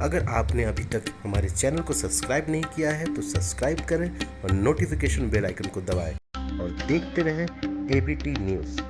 अगर आपने अभी तक हमारे चैनल को सब्सक्राइब नहीं किया है तो सब्सक्राइब करें और नोटिफिकेशन बेल आइकन को दबाएं और देखते रहें एबीटी न्यूज़।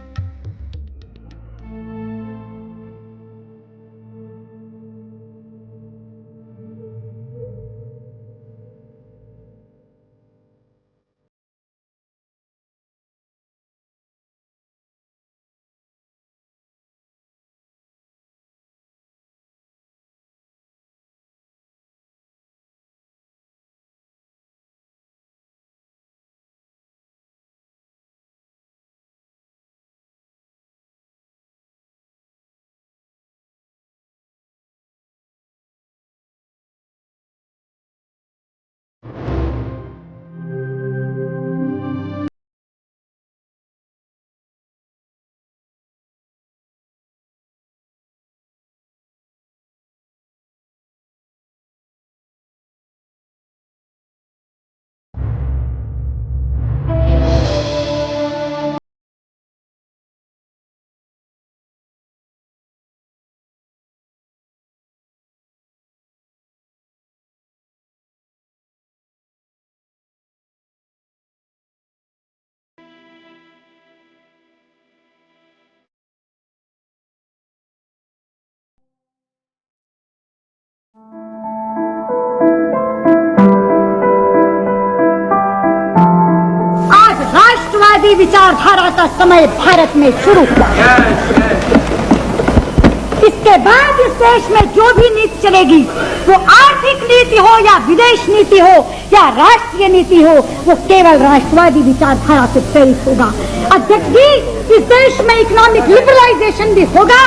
राष्ट्रवादी विचारधारा का समय भारत में शुरू हुआ। इसके बाद इस देश में जो भी नीति चलेगी, वो आर्थिक नीति हो या विदेश नीति हो या राष्ट्रीय नीति हो, वो केवल राष्ट्रवादी विचारधारा से प्रेरित होगा। अध्यक्ष जी, इस देश में इकोनॉमिक लिबरलाइजेशन भी होगा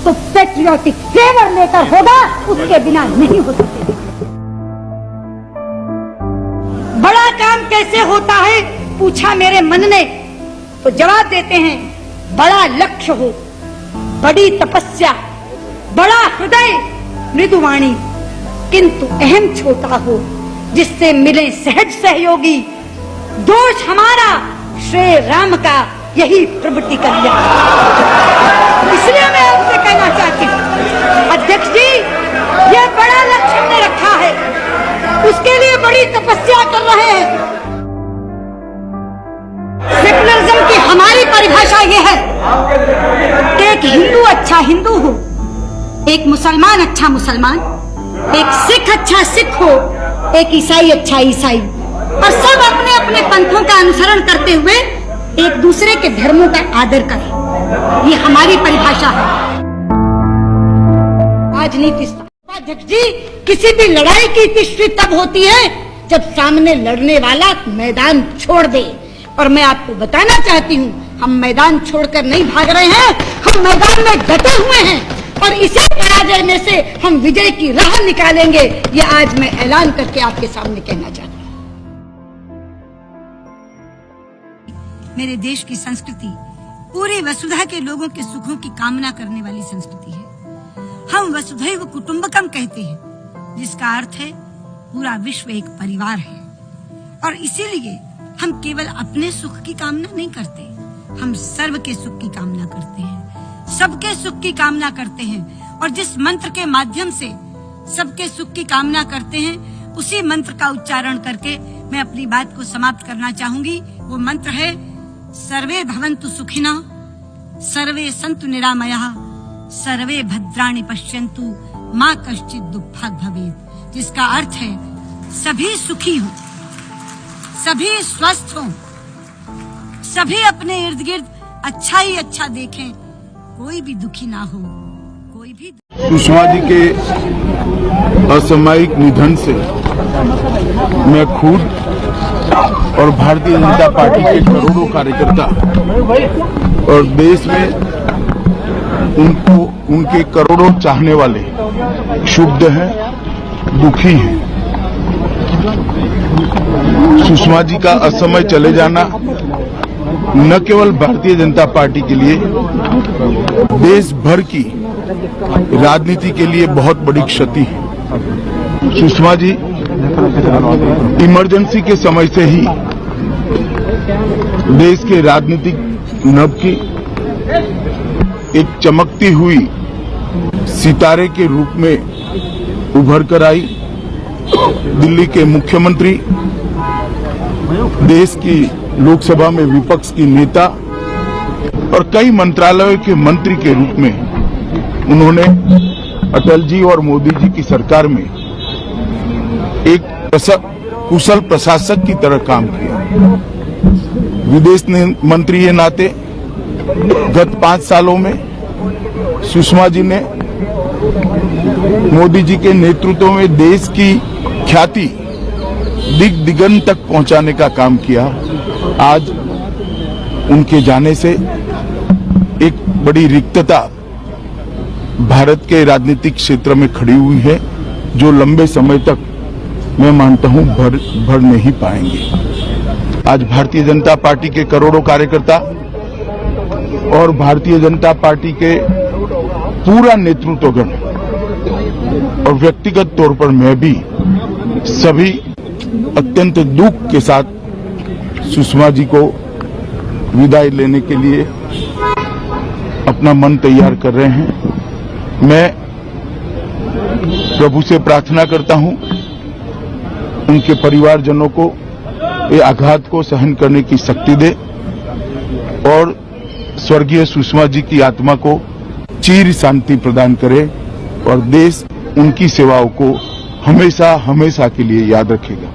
तो पैट्रियोटिक फ्लेवर लेकर होगा, उसके बिना नहीं हो सकते। बड़ा काम कैसे होता है पूछा मेरे मन ने, तो जवाब देते हैं, बड़ा लक्ष्य हो, बड़ी तपस्या, बड़ा हृदय, मृदुवाणी, किंतु अहम छोटा हो, जिससे मिले सहज सहयोगी। दोष हमारा, श्रेय राम का, यही प्रवृत्ति करिया। इसलिए मैं आपसे कहना चाहती हूँ अध्यक्ष जी, ये बड़ा लक्ष्य हमने रखा है, उसके लिए बड़ी तपस्या कर रहे हैं। सेकुलरिज्म की हमारी परिभाषा यह है कि एक हिंदू अच्छा हिंदू हो, एक मुसलमान अच्छा मुसलमान, एक सिख अच्छा सिख हो, एक ईसाई अच्छा ईसाई, और सब अपने अपने पंथों का अनुसरण करते हुए एक दूसरे के धर्मों का आदर करें। ये हमारी परिभाषा है। राजनीति अध्यक्ष जी, किसी भी लड़ाई की तीसरी तब होती है जब सामने लड़ने वाला मैदान छोड़ दे। और मैं आपको बताना चाहती हूँ, हम मैदान छोड़कर नहीं भाग रहे हैं, हम मैदान में डटे हुए हैं और इसी पराजय में से हम विजय की राह निकालेंगे। ये आज मैं ऐलान करके आपके सामने कहना चाहती हूँ। मेरे देश की संस्कृति पूरी वसुधा के लोगों के सुखों की कामना करने वाली संस्कृति है। हम वसुधैव कुटुंबकम कहते हैं, जिसका अर्थ है पूरा विश्व एक परिवार है। और इसीलिए हम केवल अपने सुख की कामना नहीं करते, हम सर्व के सुख की कामना करते हैं, सबके सुख की कामना करते हैं। और जिस मंत्र के माध्यम से सबके सुख की कामना करते हैं, उसी मंत्र का उच्चारण करके मैं अपनी बात को समाप्त करना चाहूंगी। वो मंत्र है, सर्वे भवन्तु सुखिनः, सर्वे सन्तु निरामयाः, सर्वे भद्राणि पश्यन्तु, मा कश्चित् दुःखभाग् भवेत्। जिसका अर्थ है, सभी सुखी हों, सभी स्वस्थ हों, सभी अपने इर्द गिर्द अच्छा ही अच्छा देखें, कोई भी दुखी ना हो, कोई भी। सुषमा जी के असामयिक निधन से मैं खुद और भारतीय जनता पार्टी के करोड़ों कार्यकर्ता और देश में उनको उनके करोड़ों चाहने वाले क्षुब्ध हैं, दुखी हैं। सुषमा जी का असमय चले जाना न केवल भारतीय जनता पार्टी के लिए, देश भर की राजनीति के लिए बहुत बड़ी क्षति है। सुषमा जी इमरजेंसी के समय से ही देश के राजनीतिक नभ की एक चमकती हुई सितारे के रूप में उभर कर आई। दिल्ली के मुख्यमंत्री, देश की लोकसभा में विपक्ष की नेता और कई मंत्रालयों के मंत्री के रूप में उन्होंने अटल जी और मोदी जी की सरकार में एक कुशल प्रशासक की तरह काम किया। विदेश मंत्री के नाते गत 5 सालों में सुषमा जी ने मोदी जी के नेतृत्व में देश की ख्याति दिगंत तक पहुंचाने का काम किया। आज उनके जाने से एक बड़ी रिक्तता भारत के राजनीतिक क्षेत्र में खड़ी हुई है, जो लंबे समय तक मैं मानता हूं भर नहीं पाएंगे। आज भारतीय जनता पार्टी के करोड़ों कार्यकर्ता और भारतीय जनता पार्टी के पूरा नेतृत्वगण और व्यक्तिगत तौर पर मैं भी सभी अत्यंत दुख के साथ सुषमा जी को विदाई लेने के लिए अपना मन तैयार कर रहे हैं। मैं प्रभु से प्रार्थना करता हूं उनके परिवारजनों को ये आघात को सहन करने की शक्ति दे और स्वर्गीय सुषमा जी की आत्मा को चिर शांति प्रदान करे और देश उनकी सेवाओं को हमेशा हमेशा के लिए याद रखेगा।